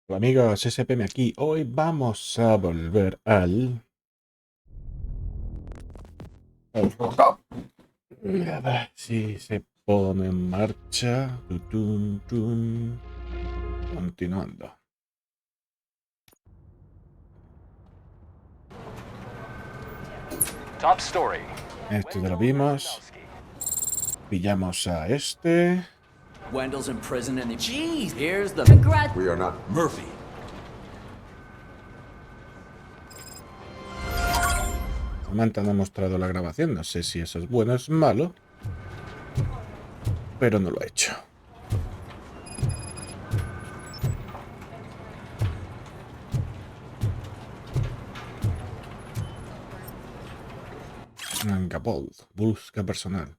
Amigos, S.P.M aquí. Hoy vamos a volver al RoboCop. A ver si se pone en marcha. Tutum, tum. Continuando. Top story. Esto ya lo vimos. Pillamos a este. Wendell's in prison and the... Jeez, here's the... We are not Murphy. Samantha no ha mostrado la grabación. No sé si eso es bueno o es malo. Pero no lo ha hecho. Bold. Busca personal.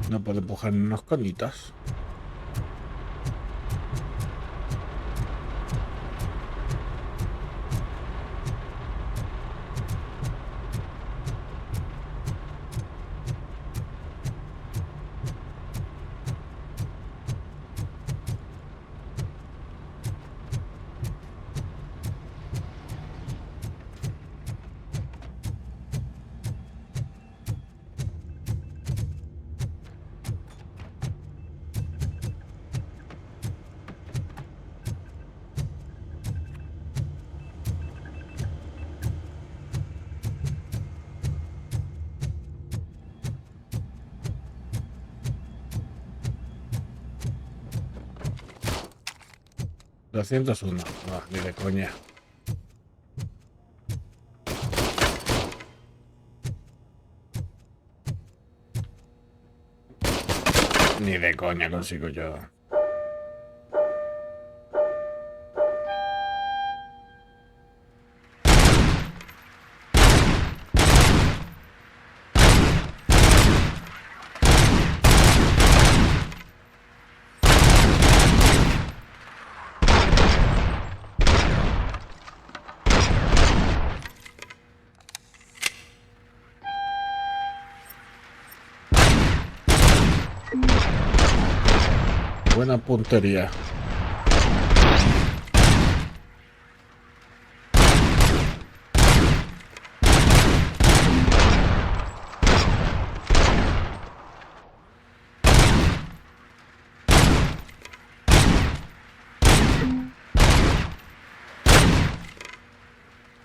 No puedo empujar unos conitas. $201. No, ni de coña. Ni de coña consigo yo. Buena puntería.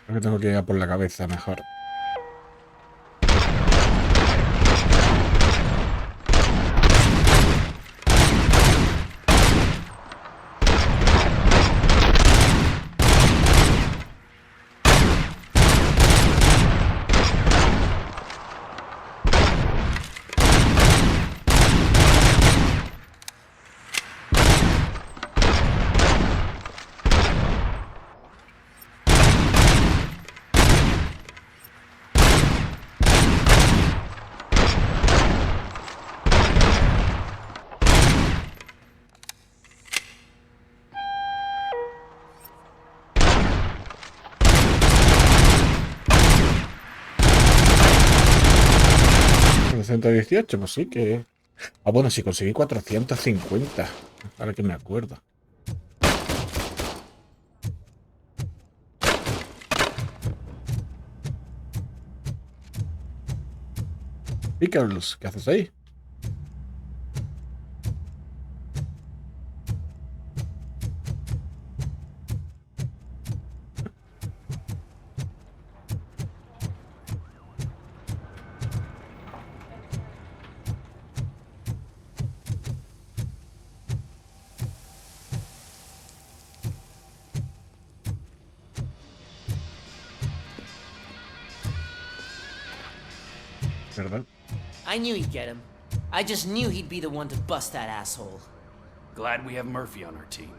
Creo que tengo que ir a por la cabeza mejor. $118, pues sí que... Ah, bueno, sí conseguí 450. Ahora que me acuerdo. Pickles, ¿qué haces ahí? ¿Verdad? I knew he'd get him. I just knew he'd be the one to bust that asshole. Glad we have Murphy on our team.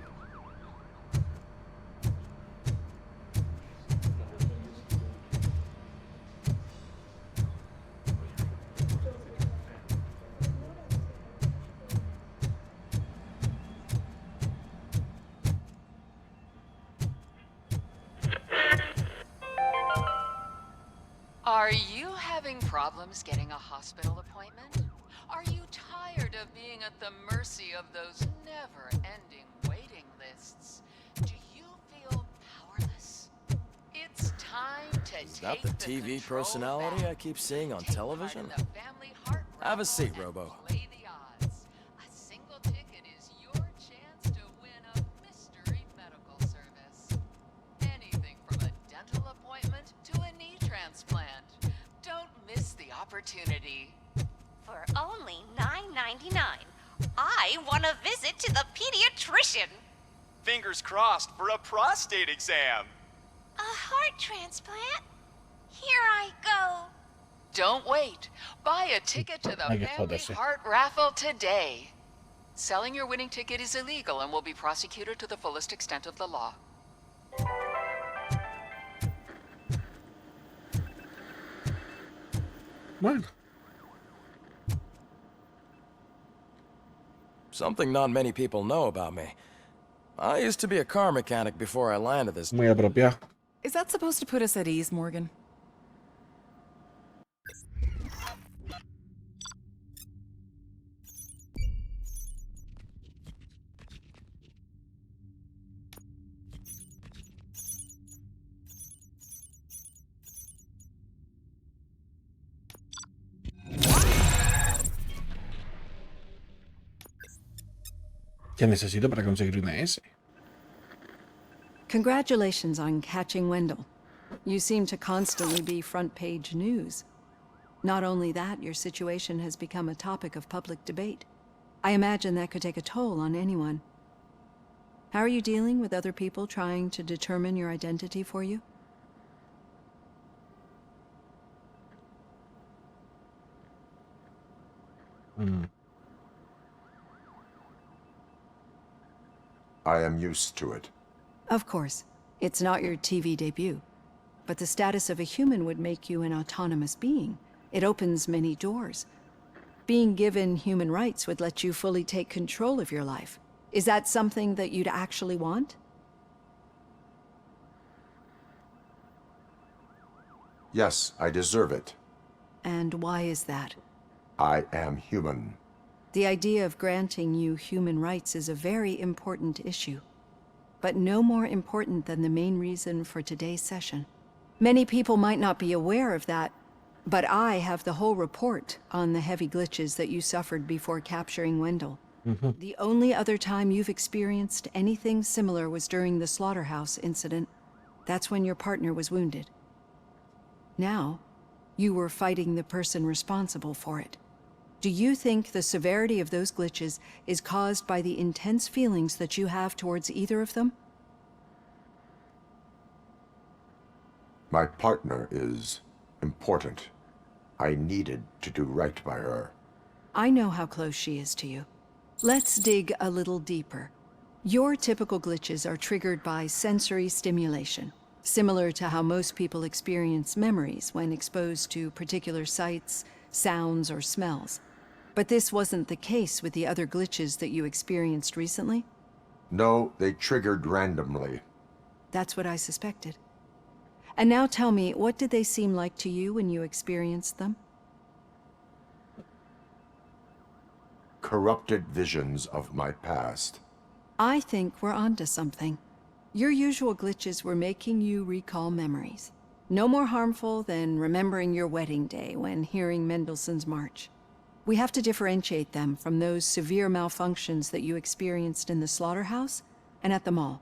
Are you having problems getting a hospital appointment? Are you tired of being at the mercy of those never-ending waiting lists? Do you feel powerless? It's time to Is that the TV personality I keep seeing on television? Have a seat, Robo. Play the odds. A single ticket is your chance to win a mystery medical service. Anything from a dental appointment to a knee transplant. Don't miss the opportunity. For only $9.99, I want to visit to the pediatrician. Fingers crossed for a prostate exam. A heart transplant? Here I go. Don't wait. Buy a ticket to the Hay que Family joderse. Heart Raffle today. Selling your winning ticket is illegal and will be prosecuted to the fullest extent of the law. Bueno, Something not many people know about me. I used to be a car mechanic before I landed this. muy apropiado. Is that supposed to put us at ease, Morgan? ¿Qué necesito para conseguir una S? Congratulations on catching Wendell. You seem to constantly be front-page news. Not only that, your situation has become a topic of public debate. I imagine that could take a toll on anyone. How are you dealing with other people trying to determine your identity for you? I am used to it. Of course, it's not your TV debut. But the status of a human would make you an autonomous being. It opens many doors. Being given human rights would let you fully take control of your life. Is that something that you'd actually want? Yes, I deserve it. And why is that? I am human. The idea of granting you human rights is a very important issue, but no more important than the main reason for today's session. Many people might not be aware of that, but I have the whole report on the heavy glitches that you suffered before capturing Wendell. The only other time you've experienced anything similar was during the slaughterhouse incident. That's when your partner was wounded. Now, you were fighting the person responsible for it. Do you think the severity of those glitches is caused by the intense feelings that you have towards either of them? My partner is important. I needed to do right by her. I know how close she is to you. Let's dig a little deeper. Your typical glitches are triggered by sensory stimulation, similar to how most people experience memories when exposed to particular sights, sounds, or smells. But this wasn't the case with the other glitches that you experienced recently? No, they triggered randomly. That's what I suspected. And now tell me, what did they seem like to you when you experienced them? Corrupted visions of my past. I think we're onto something. Your usual glitches were making you recall memories. No more harmful than remembering your wedding day when hearing Mendelssohn's March. We have to differentiate them from those severe malfunctions that you experienced in the slaughterhouse and at the mall.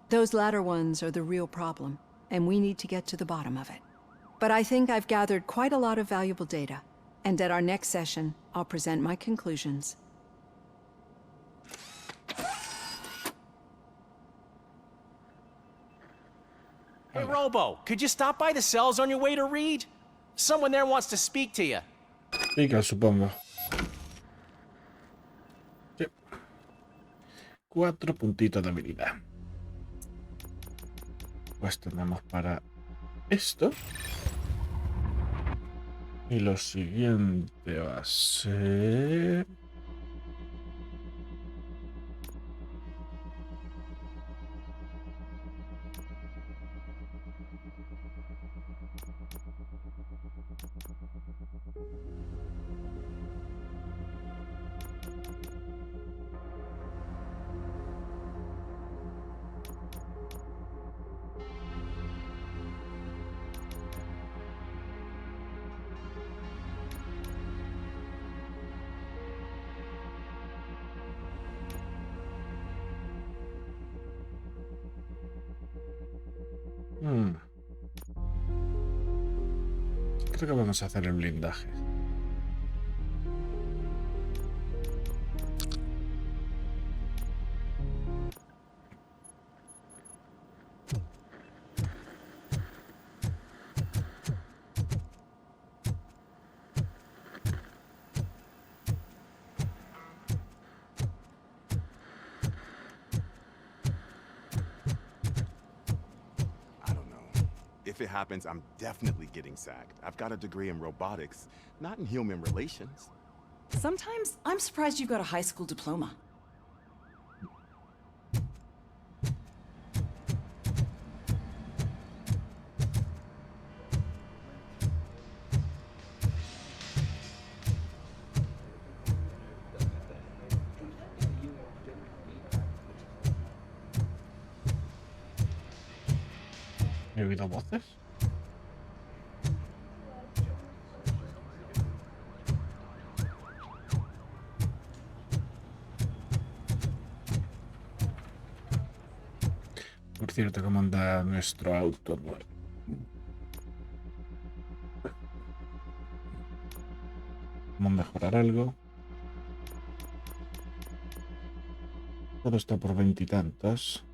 Those latter ones are the real problem, and we need to get to the bottom of it. But I think I've gathered quite a lot of valuable data, and at our next session, I'll present my conclusions. Hey, Robo, could you stop by the cells on your way to read? Someone there wants to speak to you. Pica, supongo. Sí. 4 puntitos de habilidad. Pues tenemos para esto. Y lo siguiente va a ser... Creo que vamos a hacer el blindaje. If it happens, I'm definitely getting sacked. I've got a degree in robotics, not in human relations. Sometimes I'm surprised you've got a high school diploma. ¿He oído voces? Por cierto, ¿cómo anda nuestro auto nuevo? ¿Cómo mejorar algo? Todo está por 20 y tantos.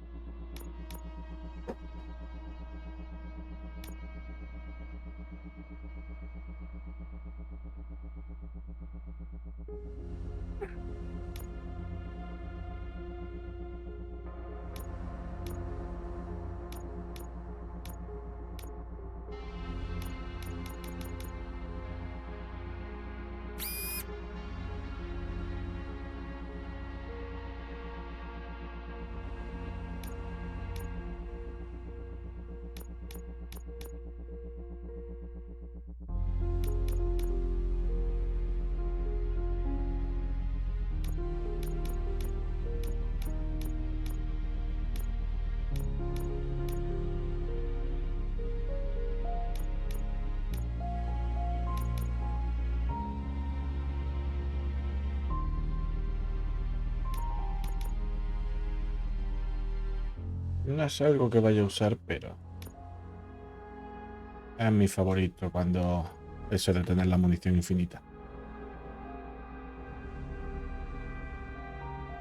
No es algo que vaya a usar, pero es mi favorito cuando eso de tener la munición infinita.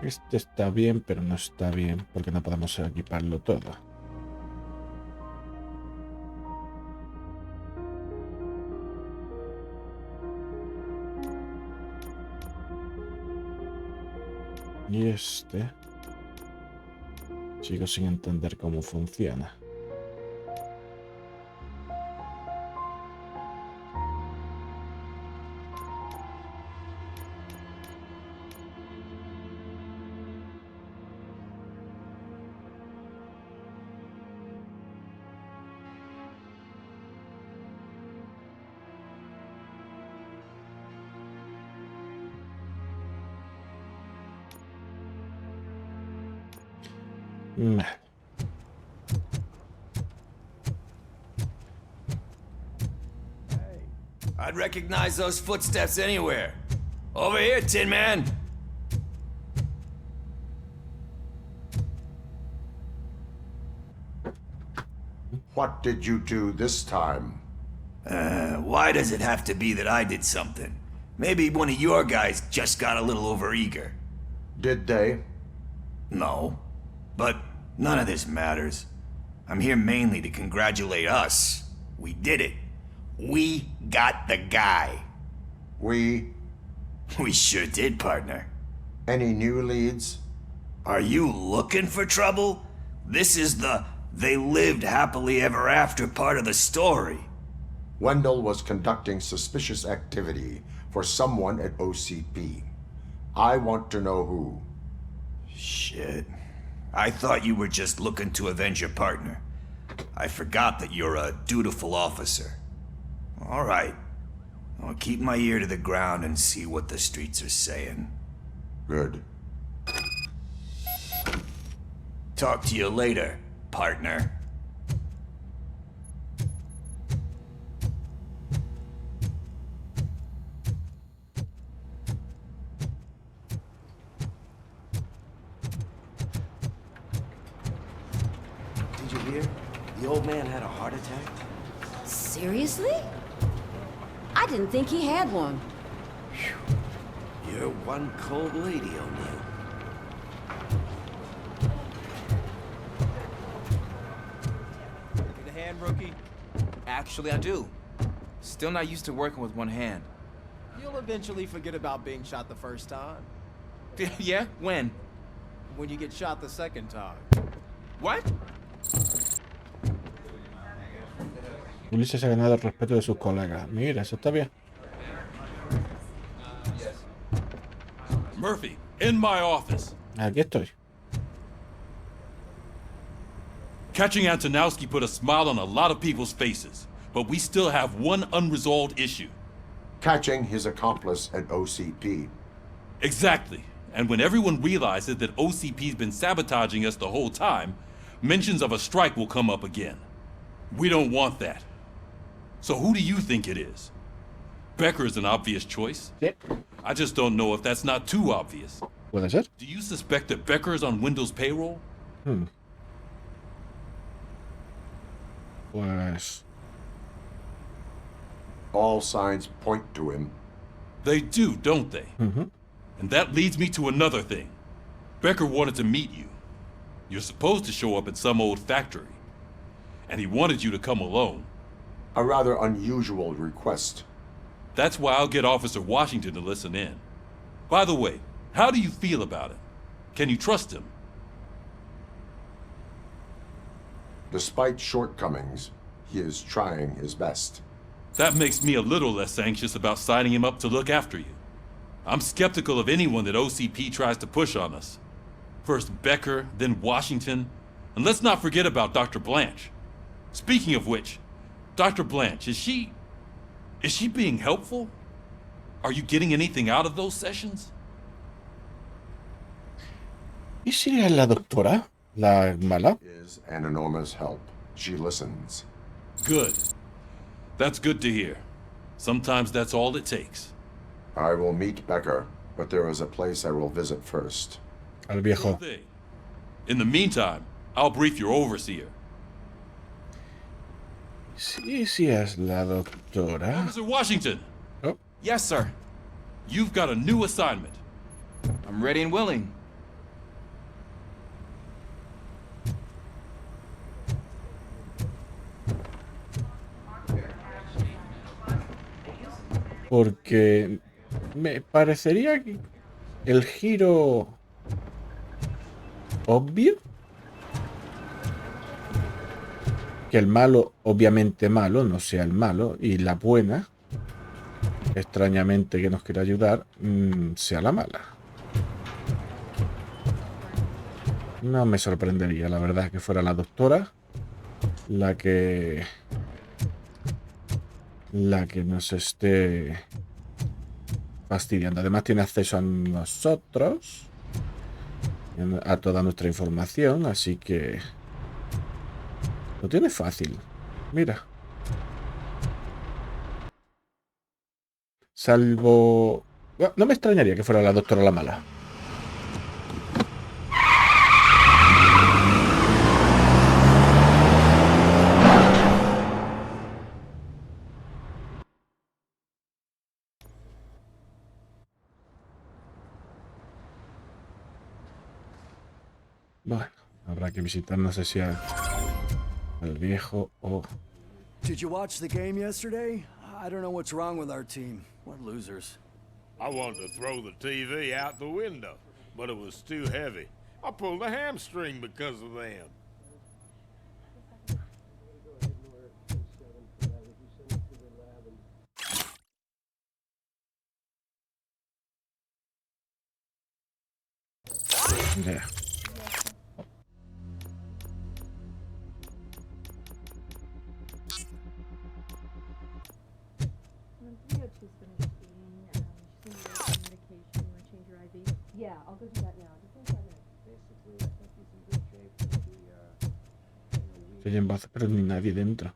Este está bien, pero no está bien porque no podemos equiparlo todo. Y este... sigo sin entender cómo funciona. I'd recognize those footsteps anywhere. Over here, Tin Man. What did you do this time? Why does it have to be that I did something? Maybe one of your guys just got a little overeager. Did they? No. But none of this matters. I'm here mainly to congratulate us. We did it. We got the guy. We sure did, partner. Any new leads? Are you looking for trouble? This is the they lived happily ever after part of the story. Wendell was conducting suspicious activity for someone at OCP. I want to know who. Shit. I thought you were just looking to avenge your partner. I forgot that you're a dutiful officer. All right. I'll keep my ear to the ground and see what the streets are saying. Good. Talk to you later, partner. Did you hear? The old man had a heart attack. Seriously? I didn't think he had one. You're one cold lady, O'Neill. Need a hand, rookie? Actually, I do. Still not used to working with one hand. You'll eventually forget about being shot the first time. Yeah? When? When you get shot the second time. What? Ulises ha ganado el respeto de sus colegas. Mira, eso está bien. Murphy, in my office. Aquí estoy. Catching Antonowski put a smile on a lot of people's faces, but we still have one unresolved issue. Catching his accomplice at OCP. Exactly. And when everyone realizes that OCP's been sabotaging us the whole time, mentions of a strike will come up again. We don't want that. So who do you think it is? Becker is an obvious choice. Yep. I just don't know if that's not too obvious. ¿Puede ser? Do you suspect that Becker is on Wendell's payroll? Pues... All signs point to him. They do, don't they? Mm-hmm. And that leads me to another thing. Becker wanted to meet you. You're supposed to show up at some old factory. And he wanted you to come alone. A rather unusual request. That's why I'll get Officer Washington to listen in. By the way, how do you feel about it? Can you trust him? Despite shortcomings, he is trying his best. That makes me a little less anxious about signing him up to look after you. I'm skeptical of anyone that OCP tries to push on us. First Becker, then Washington, and let's not forget about Dr. Blanche. Speaking of which, Dr. Blanche, is she being helpful? Are you getting anything out of those sessions? ¿Y si es la doctora? ¿La mala? Is an enormous help. She listens. Good. That's good to hear. Sometimes that's all it takes. I will meet Becker, but there is a place I will visit first. Al viejo. In the meantime, I'll brief your overseer. Sí es la doctora. Officer Washington. Oh. Yes, sir. You've got a new assignment. I'm ready and willing. Porque me parecería que el giro obvio, que el malo, obviamente malo, no sea el malo, y la buena, extrañamente que nos quiere ayudar, sea la mala. No me sorprendería, la verdad, que fuera la doctora la que nos esté fastidiando. Además tiene acceso a nosotros, a toda nuestra información, así que lo tiene fácil. Mira. Salvo... No me extrañaría que fuera la doctora la mala. Bueno, habrá que visitar, no sé si al viejo o... Did you watch the game yesterday? I don't know what's wrong with our team. We're losers. I wanted to throw the TV out the window, but it was too heavy. I pulled a hamstring because of them. Yeah. Yeah, I'll go do that now. Just in 5 minutes. Basically, I think he's in good shape. Se oyen voces, pero ni nadie dentro.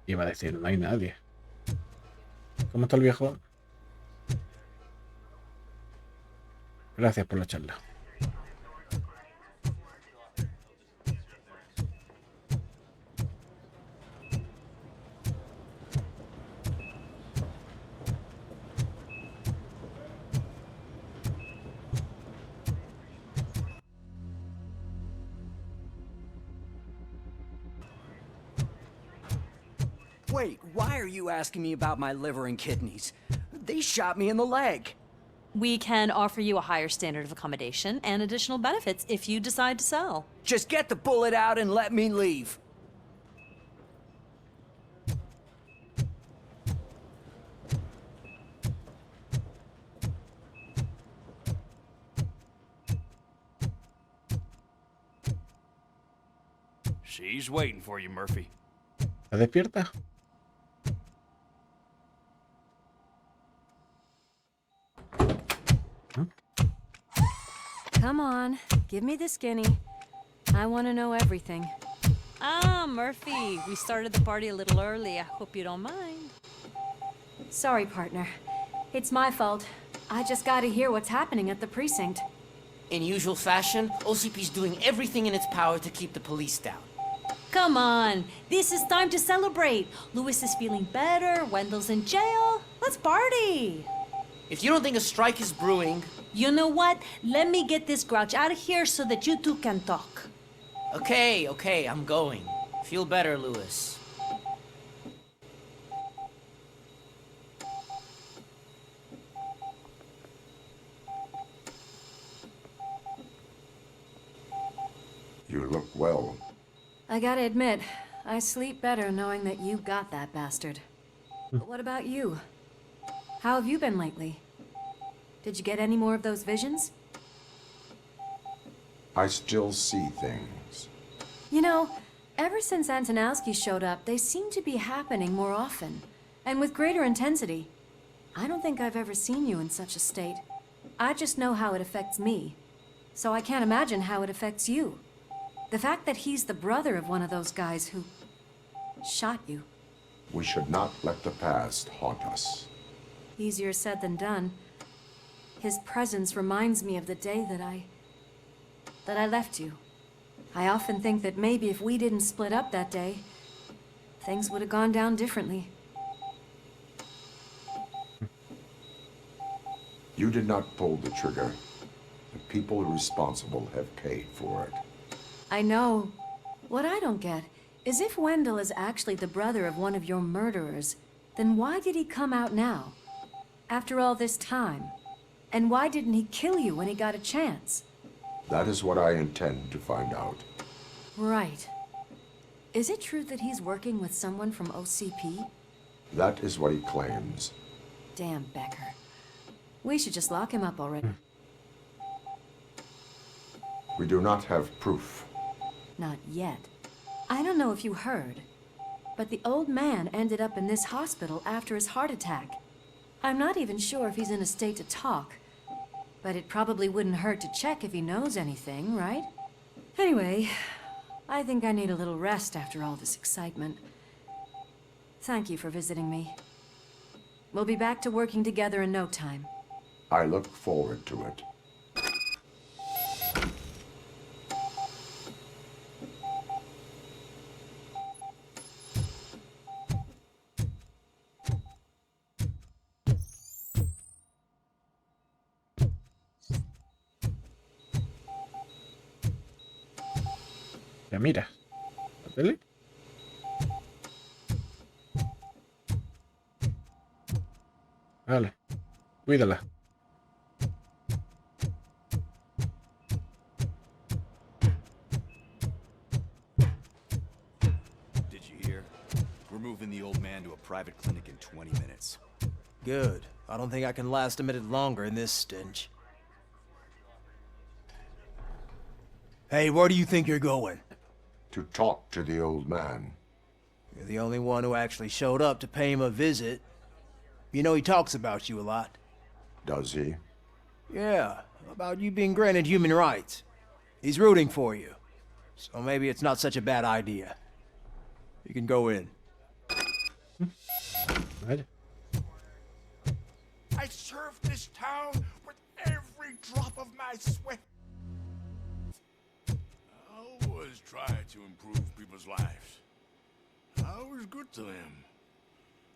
Iba a decir, no hay nadie. ¿Cómo está el viejo? Gracias por la charla. Wait, why are you asking me about my liver and kidneys? They shot me in the leg. We can offer you a higher standard of accommodation and additional benefits if you decide to sell. Just get the bullet out and let me leave. She's waiting for you, Murphy. ¿Está despierta? Come on, give me the skinny. I want to know everything. Ah, Murphy, we started the party a little early. I hope you don't mind. Sorry, partner. It's my fault. I just gotta hear what's happening at the precinct. In usual fashion, OCP's doing everything in its power to keep the police down. Come on, this is time to celebrate. Lewis is feeling better, Wendell's in jail. Let's party. If you don't think a strike is brewing... You know what? Let me get this grouch out of here so that you two can talk. Okay, I'm going. Feel better, Lewis. You look well. I gotta admit, I sleep better knowing that you got that bastard. But what about you? How have you been lately? Did you get any more of those visions? I still see things. You know, ever since Antonowski showed up, they seem to be happening more often, and with greater intensity. I don't think I've ever seen you in such a state. I just know how it affects me, so I can't imagine how it affects you. The fact that he's the brother of one of those guys who shot you. We should not let the past haunt us. Easier said than done. His presence reminds me of the day that I left you. I often think that maybe if we didn't split up that day, things would have gone down differently. You did not pull the trigger. The people responsible have paid for it. I know. What I don't get is if Wendell is actually the brother of one of your murderers, then why did he come out now? After all this time? And why didn't he kill you when he got a chance? That is what I intend to find out. Right. Is it true that he's working with someone from OCP? That is what he claims. Damn Becker. We should just lock him up already. We do not have proof. Not yet. I don't know if you heard, but the old man ended up in this hospital after his heart attack. I'm not even sure if he's in a state to talk, but it probably wouldn't hurt to check if he knows anything, right? Anyway, I think I need a little rest after all this excitement. Thank you for visiting me. We'll be back to working together in no time. I look forward to it. Ya mira. ¿La tele? Vale. Cuídala. Did you hear? We're moving the old man to a private clinic in 20 minutes. Good. I don't think I can last a minute longer in this stench. Hey, where do you think you're going? To talk to the old man. You're the only one who actually showed up to pay him a visit. You know he talks about you a lot. Does he? Yeah, about you being granted human rights. He's rooting for you. So maybe it's not such a bad idea. You can go in. Vale. I served this town with every drop of my sweat. I always try to improve people's lives. I was good to them.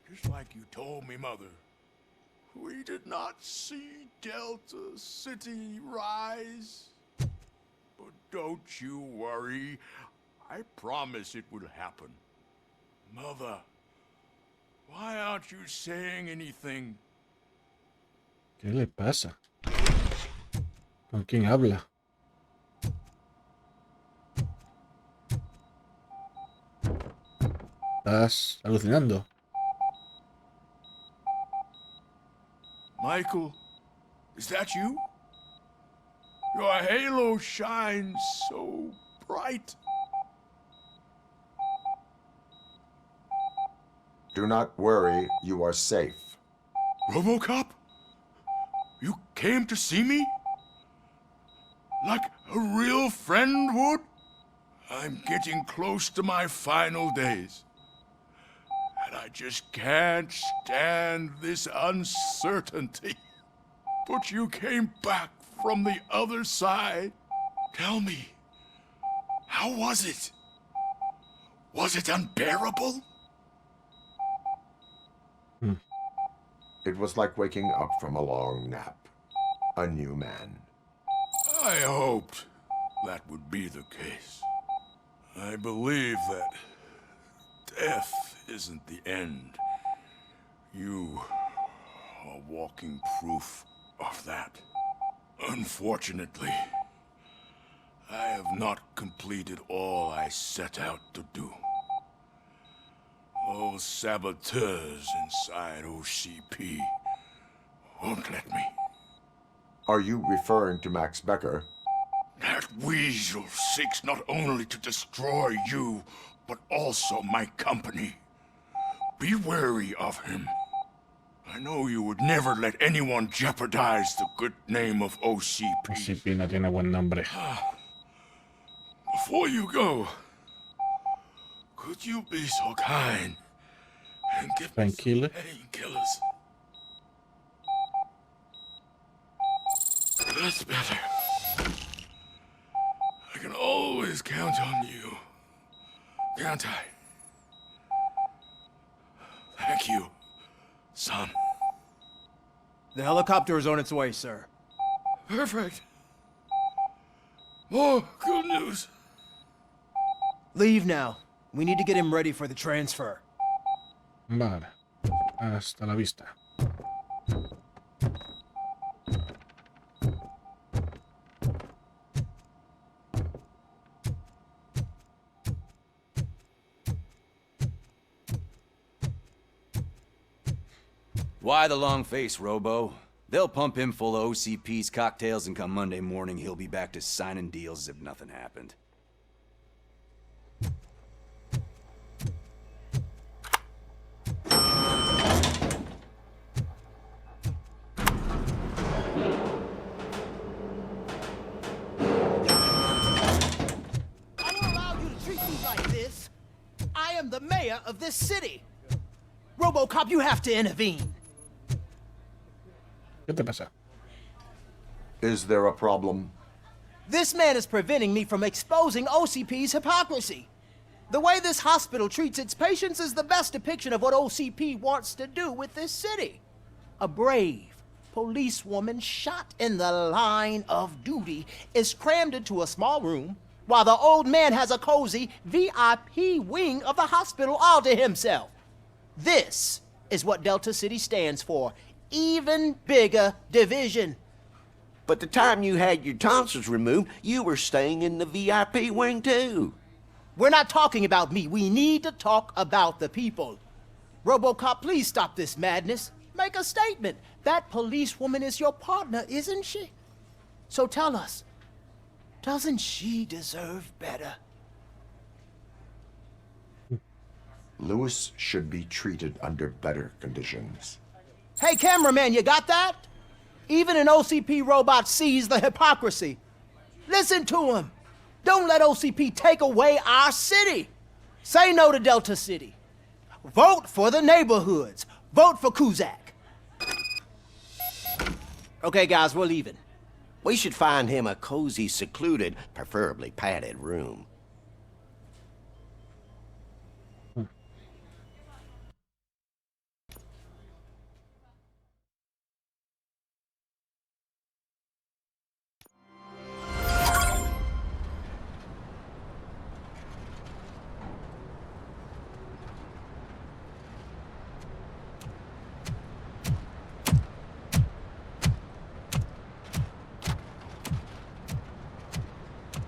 Just like you told me, Mother. We did not see Delta City rise. But don't you worry. I promise it will happen. Mother, why aren't you saying anything? ¿Qué le pasa? ¿Con quién habla? ¿Estás alucinando? Michael, is that you? Your halo shines so bright. Do not worry, you are safe. RoboCop? You came to see me? Like a real friend would? I'm getting close to my final days. And I just can't stand this uncertainty. But you came back from the other side. Tell me, how was it? Was it unbearable? It was like waking up from a long nap. A new man. I hoped that would be the case. I believe that death isn't the end. You are walking proof of that. Unfortunately, I have not completed all I set out to do. Those saboteurs inside OCP won't let me. Are you referring to Max Becker? That weasel seeks not only to destroy you, but also my company. Be wary of him. I know you would never let anyone jeopardize the good name of OCP. OCP no tiene buen nombre. Before you go, could you be so kind and give me some painkillers? That's better. I can always count on you, can't I? Thank you, son. The helicopter is on its way, sir. Perfect. More good news. Leave now. We need to get him ready for the transfer. Vale. Hasta la vista. Why the long face, Robo? They'll pump him full of OCP's cocktails, and come Monday morning, he'll be back to signing deals as if nothing happened. I am the mayor of this city. RoboCop, you have to intervene. ¿Qué te pasa? Is there a problem? This man is preventing me from exposing OCP's hypocrisy. The way this hospital treats its patients is the best depiction of what OCP wants to do with this city. A brave policewoman shot in the line of duty is crammed into a small room, while the old man has a cozy VIP wing of the hospital all to himself. This is what Delta City stands for. Even bigger division. But the time you had your tonsils removed, you were staying in the VIP wing too. We're not talking about me. We need to talk about the people. RoboCop, please stop this madness. Make a statement. That policewoman is your partner, isn't she? So tell us, doesn't she deserve better? Lewis should be treated under better conditions. Hey, cameraman, you got that? Even an OCP robot sees the hypocrisy. Listen to him. Don't let OCP take away our city. Say no to Delta City. Vote for the neighborhoods. Vote for Kuzak. Okay, guys, we're leaving. We should find him a cozy, secluded, preferably padded room.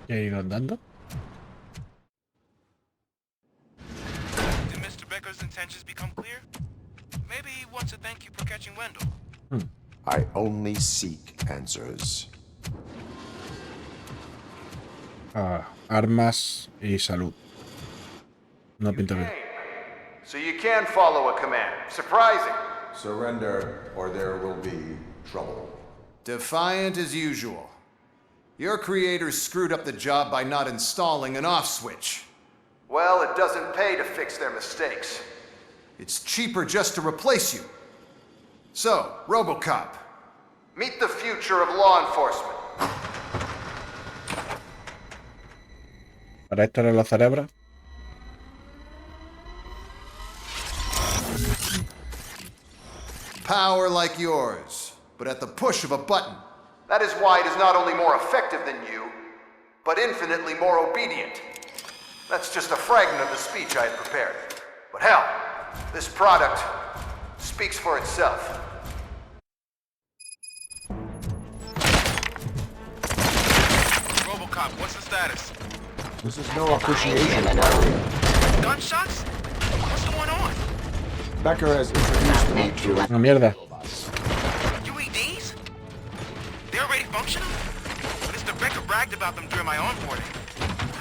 ¿Qué ha ido andando? Did Mr. Becker's intentions become clear? Maybe he wants to thank you for catching Wendell. I only seek answers. Armas y salud. No pinta bien. So you can follow a command. Surprising. Surrender, or there will be trouble. Defiant as usual. Your creators screwed up the job by not installing an off switch. Well, it doesn't pay to fix their mistakes. It's cheaper just to replace you. So, RoboCop, meet the future of law enforcement. ¿Para esto eran los cerebros? Power like yours, but at the push of a button. That is why it is not only more effective than you, but infinitely more obedient. That's just a fragment of the speech I had prepared. But hell, this product speaks for itself. RoboCop, what's the status? This is no appreciation party. Gunshots? What's going on? Becker has introduced me to... Una mierda. UEDs? They're already functional? Mr. Becker bragged about them during my onboarding.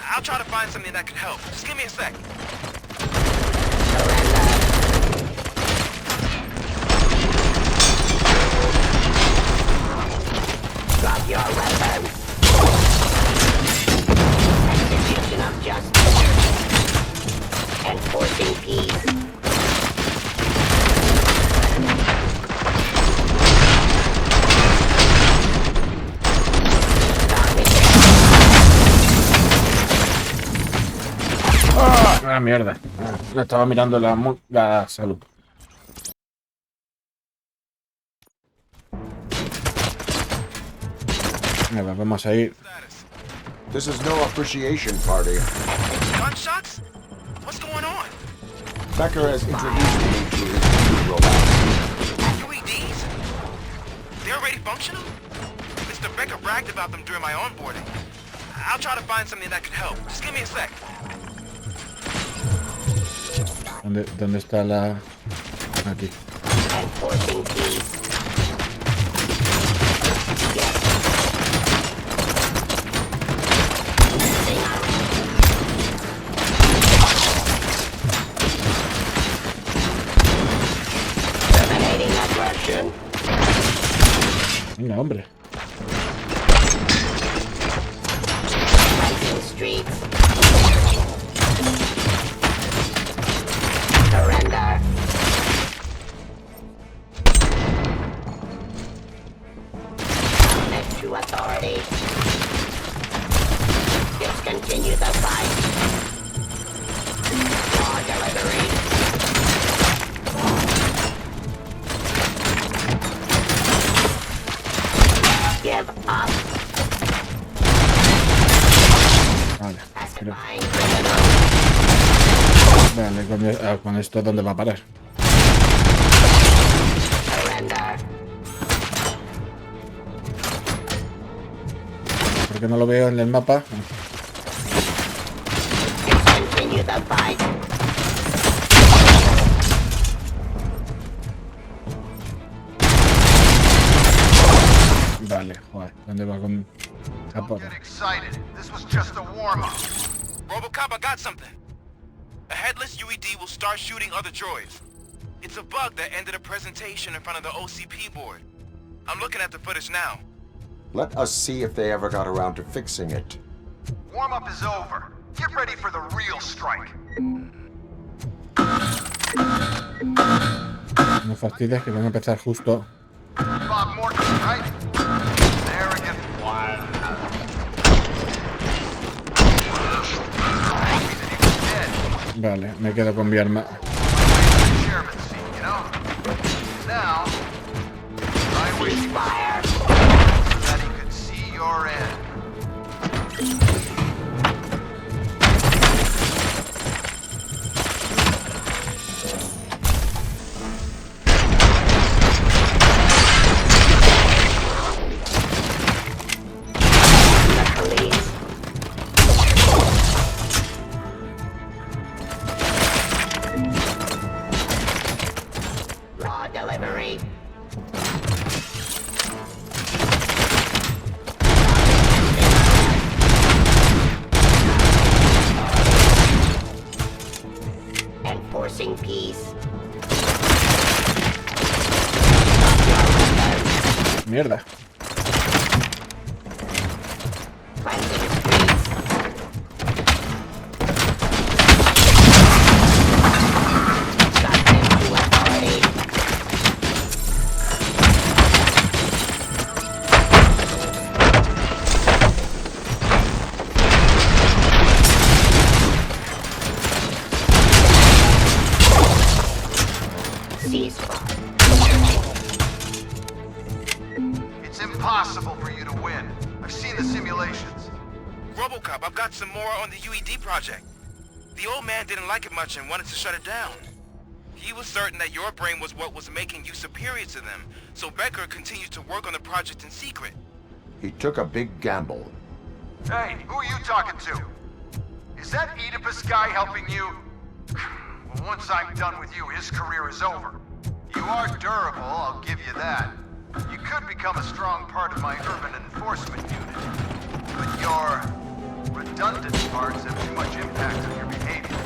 I'll try to find something that could help. Just give me a sec. Drop your weapon. Execution of justice. Enforcing peace. Ah, mierda. No estaba mirando la salud. Venga, vamos a ir. This is no appreciation party. Gunshots? What's going on? Becker has introduced me to his new robot. UEDs? They're already functional? Mr. Becker bragged about them during my onboarding. I'll try to find something that could help. Just give me a sec. ¿Dónde está la...? Aquí. attention. Venga, hombre. Rising streets. Surrender. Submit to authority. Discontinue the fight. Law delivery. Give up. Vale, creo. Vale, con esto, ¿dónde va a parar? ¿Por qué no lo veo en el mapa? Vale, joder, ¿dónde va con Japón? This was just a warm-up. RoboCop, I got something. A headless UED will start shooting other droids. It's a bug that ended a presentation in front of the OCP board. I'm looking at the footage now. Let us see if they ever got around to fixing it. Warm-up is over. Get ready for the real strike. No fastidies que van a empezar justo. Bob Morton, right? There again. Vale, me quedo con mi arma. Now, I wish fire so that he could see your end. Enforcing peace. Mierda. It's impossible for you to win. I've seen the simulations. RoboCop, I've got some more on the UED project. The old man didn't like it much and wanted to shut it down. He was certain that your brain was what was making you superior to them, so Becker continued to work on the project in secret. He took a big gamble. Hey, who are you talking to? Is that Oedipus guy helping you? Well, once I'm done with you, his career is over. You are durable, I'll give you that. You could become a strong part of my urban enforcement unit. But your redundant parts have too much impact on your behavior.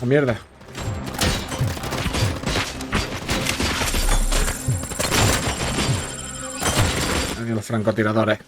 Mierda. Aquí los francotiradores.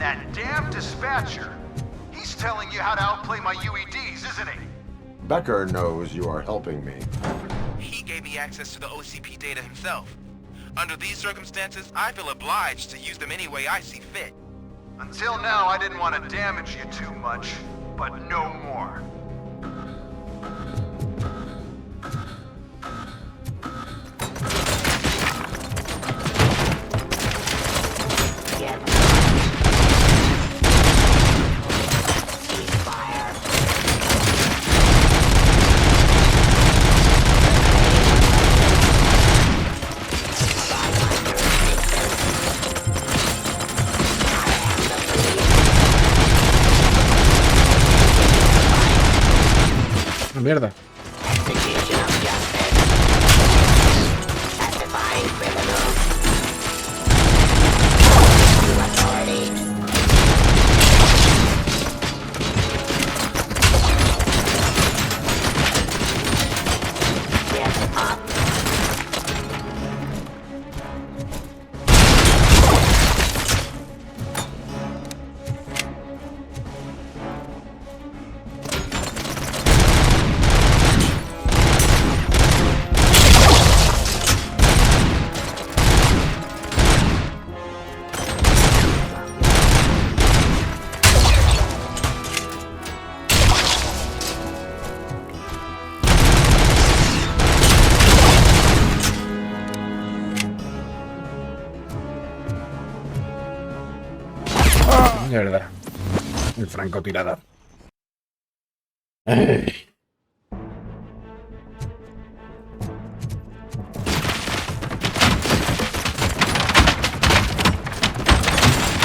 And that damn dispatcher, he's telling you how to outplay my UEDs, isn't he? Becker knows you are helping me. He gave me access to the OCP data himself. Under these circumstances, I feel obliged to use them any way I see fit. Until now, I didn't want to damage you too much, but no more. Mierda. Mierda. El francotirador. Ay.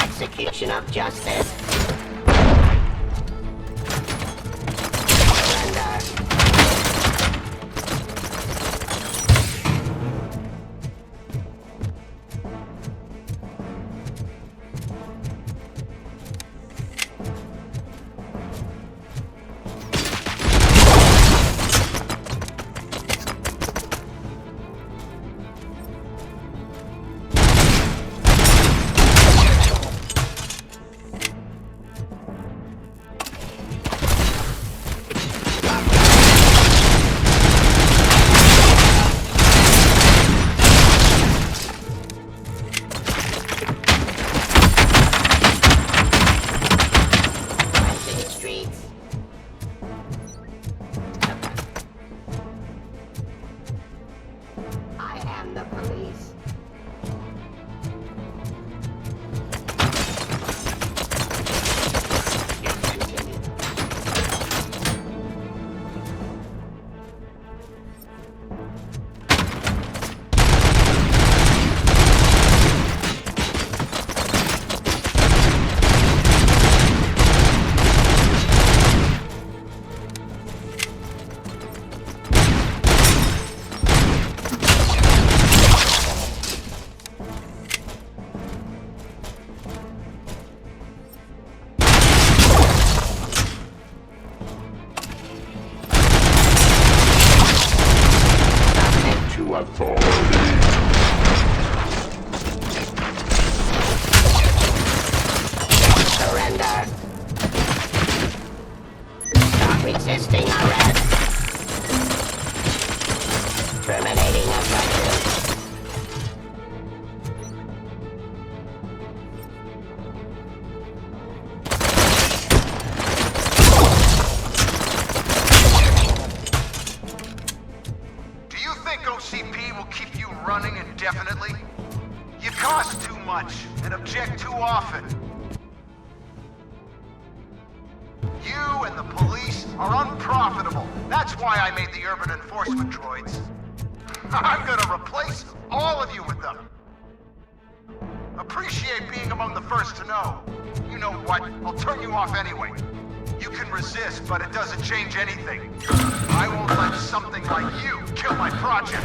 Execution of justice. Resisting arrest. Terminating offenses. Do you think OCP will keep you running indefinitely? You cost too much and object too often. You and the police are unprofitable. That's why I made the urban enforcement droids. I'm gonna replace all of you with them. Appreciate being among the first to know. You know what? I'll turn you off anyway. You can resist, but it doesn't change anything. I won't let something like you kill my project.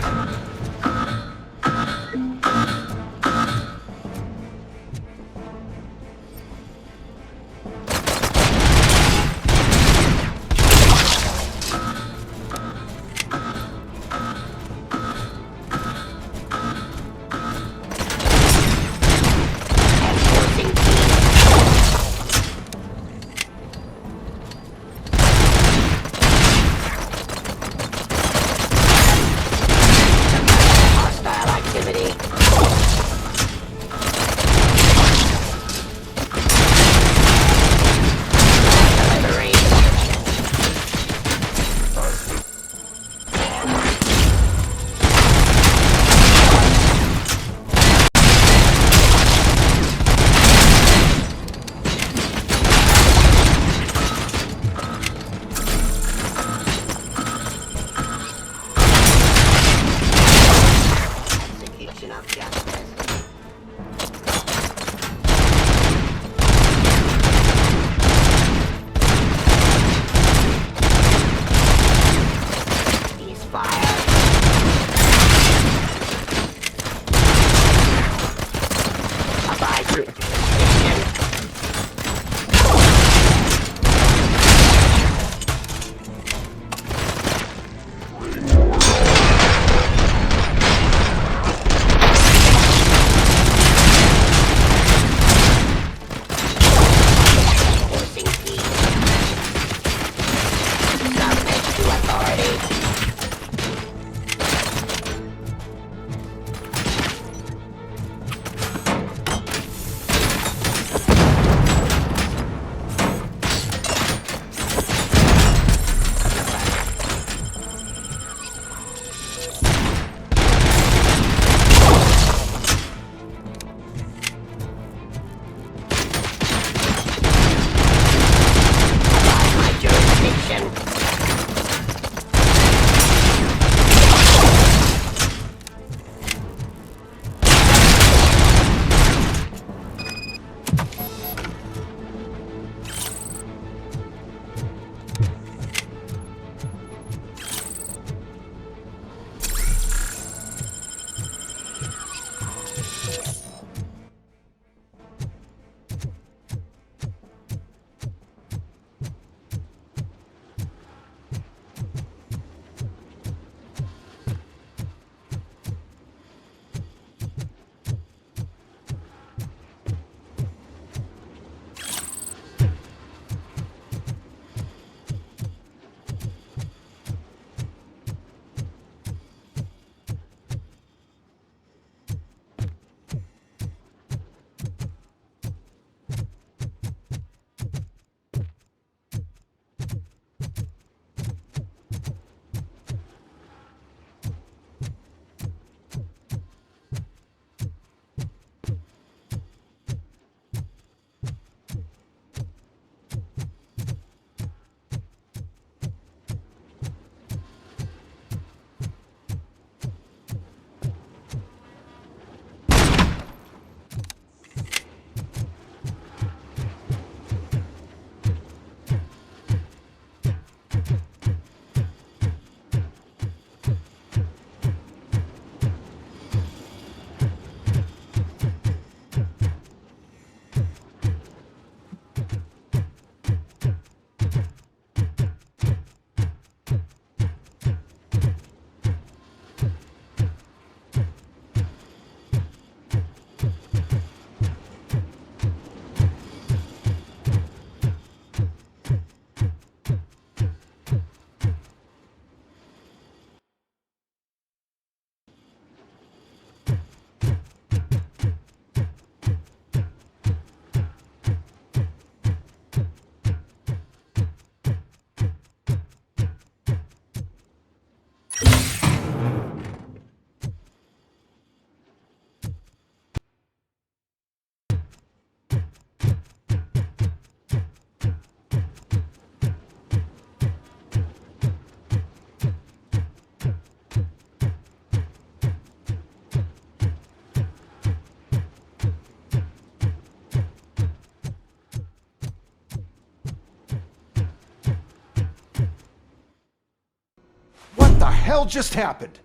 hell just happened?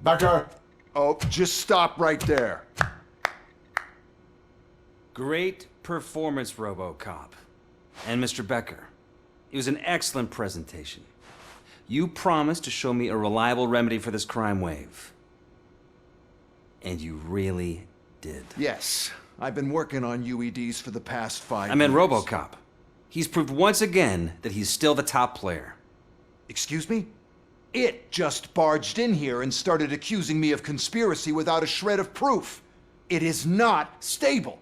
Becker! Oh, just stop right there. Great performance, RoboCop. And Mr. Becker, it was an excellent presentation. You promised to show me a reliable remedy for this crime wave. And you really did. Yes, I've been working on UEDs for the past 5 years. I meant RoboCop. He's proved once again that he's still the top player. Excuse me? It just barged in here and started accusing me of conspiracy without a shred of proof. It is not stable.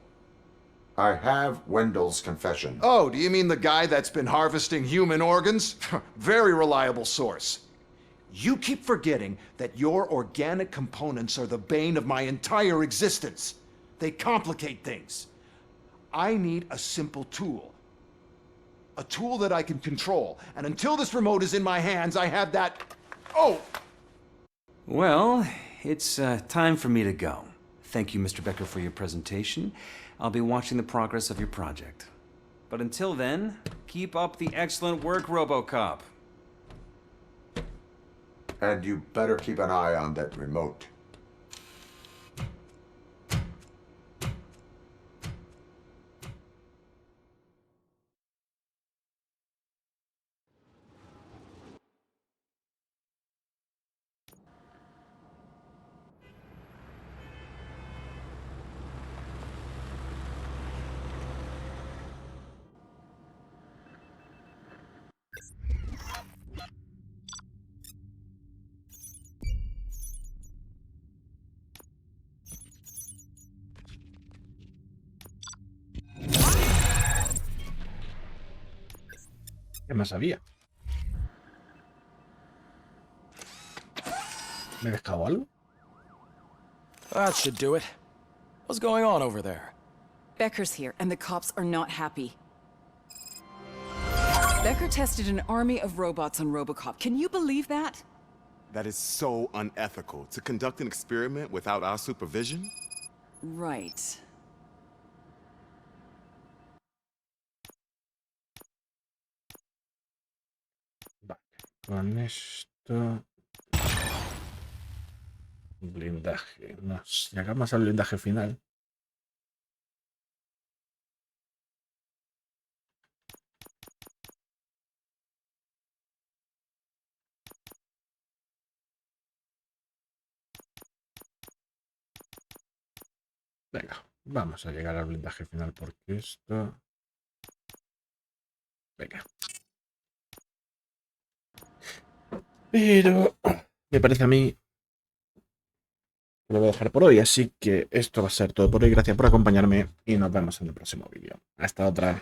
I have Wendell's confession. Oh, do you mean the guy that's been harvesting human organs? Very reliable source. You keep forgetting that your organic components are the bane of my entire existence. They complicate things. I need a simple tool. A tool that I can control. And until this remote is in my hands, I have that... Oh! Well, it's time for me to go. Thank you, Mr. Becker, for your presentation. I'll be watching the progress of your project. But until then, keep up the excellent work, RoboCop. And you better keep an eye on that remote. ¿Qué más había? ¿Me he dejado algo? That should do it. What's going on over there? Becker's here, and the cops are not happy. Becker tested an army of robots on RoboCop. Can you believe that? That is so unethical. To conduct an experiment without our supervision? Right. Con esto... Blindaje. Nos llegamos al blindaje final. Venga, vamos a llegar al blindaje final porque esto... Venga. Pero me parece a mí que lo voy a dejar por hoy, así que esto va a ser todo por hoy. Gracias por acompañarme y nos vemos en el próximo vídeo. Hasta otra.